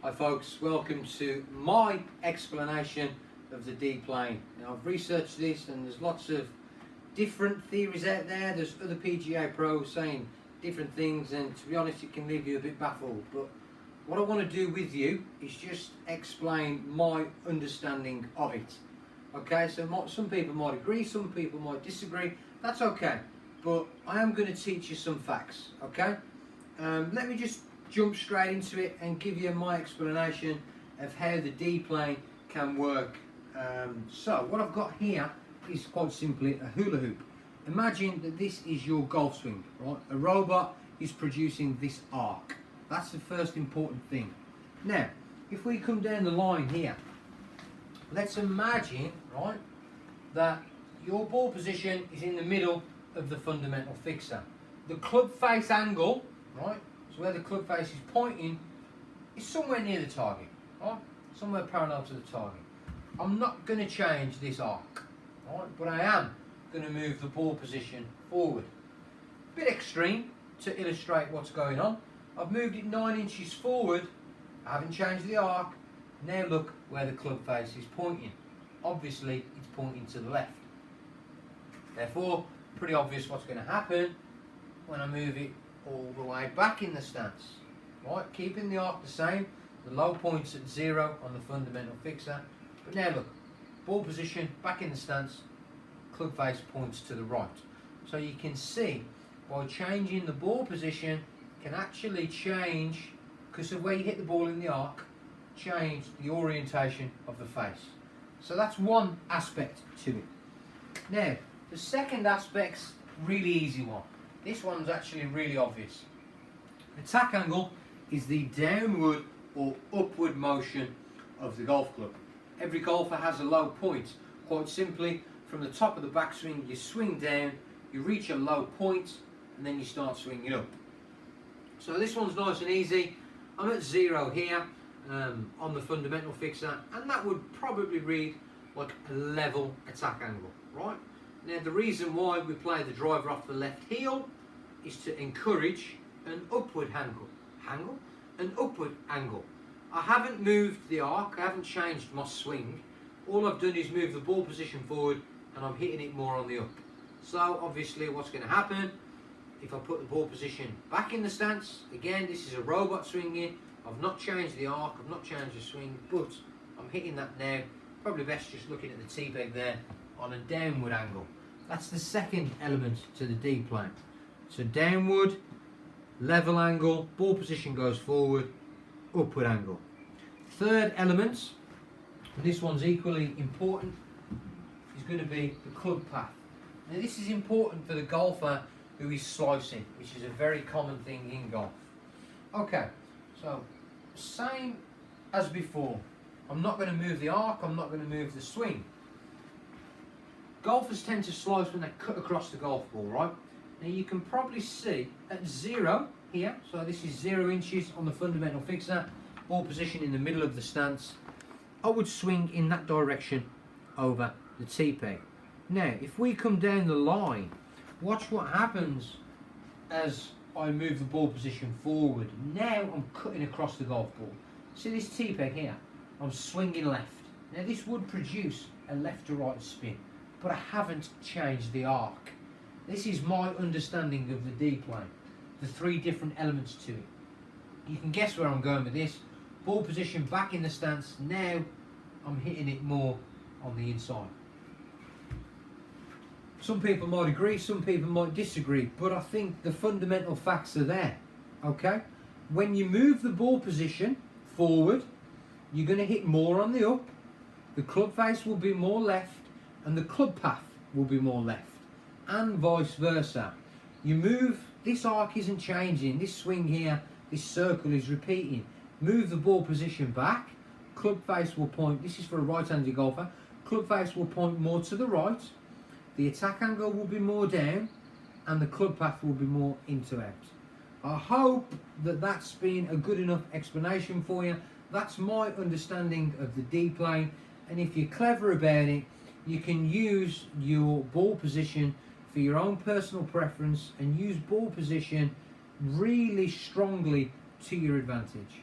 Hi folks, welcome to my explanation of the D-plane. Now I've researched this and there's lots of different theories out there. There's other PGA pros saying different things, and to be honest it can leave you a bit baffled. But what I want to do with you is just explain my understanding of it. Okay, so some people might agree, some people might disagree. That's okay, but I am going to teach you some facts. Okay, let me just jump straight into it and give you my explanation of how the D-plane can work. So what I've got here is quite simply a hula hoop. Imagine that this is your golf swing, right? A robot is producing this arc. That's the first important thing. Now, if we come down the line here, let's imagine, right, that your ball position is in the middle of the fundamental fixer. The club face angle, right, so where the club face is pointing, is somewhere near the target, right? Somewhere parallel to the target. I'm not going to change this arc, right? But I am going to move the ball position forward. A bit extreme to illustrate what's going on. I've moved it 9 inches forward. I haven't changed the arc. Now look where the club face is pointing. Obviously, it's pointing to the left. Therefore, pretty obvious what's going to happen when I move it all the way back in the stance, right? Keeping the arc the same, the low point's at 0 on the fundamental fixer. But now look, ball position back in the stance, club face points to the right. So you can see by changing the ball position, you can actually change, because of where you hit the ball in the arc, change the orientation of the face. So that's one aspect to it. Now, the second aspect's really easy one. This one's actually really obvious. The tack angle is the downward or upward motion of the golf club. Every golfer has a low point. Quite simply, from the top of the backswing, you swing down, you reach a low point, and then you start swinging up. So this one's nice and easy. I'm at 0 here on the fundamental fixer, and that would probably read like a level attack angle, right? Now the reason why we play the driver off the left heel is to encourage an upward an upward angle. I haven't moved the arc, I haven't changed my swing. All I've done is move the ball position forward and I'm hitting it more on the up. So obviously what's going to happen if I put the ball position back in the stance, again this is a robot swinging, I've not changed the arc, I've not changed the swing, but I'm hitting that now. Probably best just looking at the tee peg there on a downward angle. That's the second element to the D-plane. So downward, level angle, ball position goes forward, upward angle. Third element, and this one's equally important, is going to be the club path. Now this is important for the golfer who is slicing, which is a very common thing in golf. Okay, so same as before. I'm not going to move the arc, I'm not going to move the swing. Golfers tend to slice when they cut across the golf ball, right? Now you can probably see at 0 here, so this is 0 inches on the fundamental fixer, ball position in the middle of the stance. I would swing in that direction over the tee peg. Now, if we come down the line, watch what happens as I move the ball position forward. Now I'm cutting across the golf ball. See this tee peg here? I'm swinging left. Now this would produce a left to right spin, but I haven't changed the arc. This is my understanding of the D-plane, the 3 different elements to it. You can guess where I'm going with this. Ball position back in the stance, now I'm hitting it more on the inside. Some people might agree, some people might disagree, but I think the fundamental facts are there, okay? When you move the ball position forward, you're going to hit more on the up, the club face will be more left, and the club path will be more left, and vice versa. You move, this arc isn't changing, this swing here, this circle is repeating. Move the ball position back, club face will point, this is for a right-handed golfer, club face will point more to the right, the attack angle will be more down, and the club path will be more into out. I hope that that's been a good enough explanation for you. That's my understanding of the D-plane, and if you're clever about it, you can use your ball position for your own personal preference and use ball position really strongly to your advantage.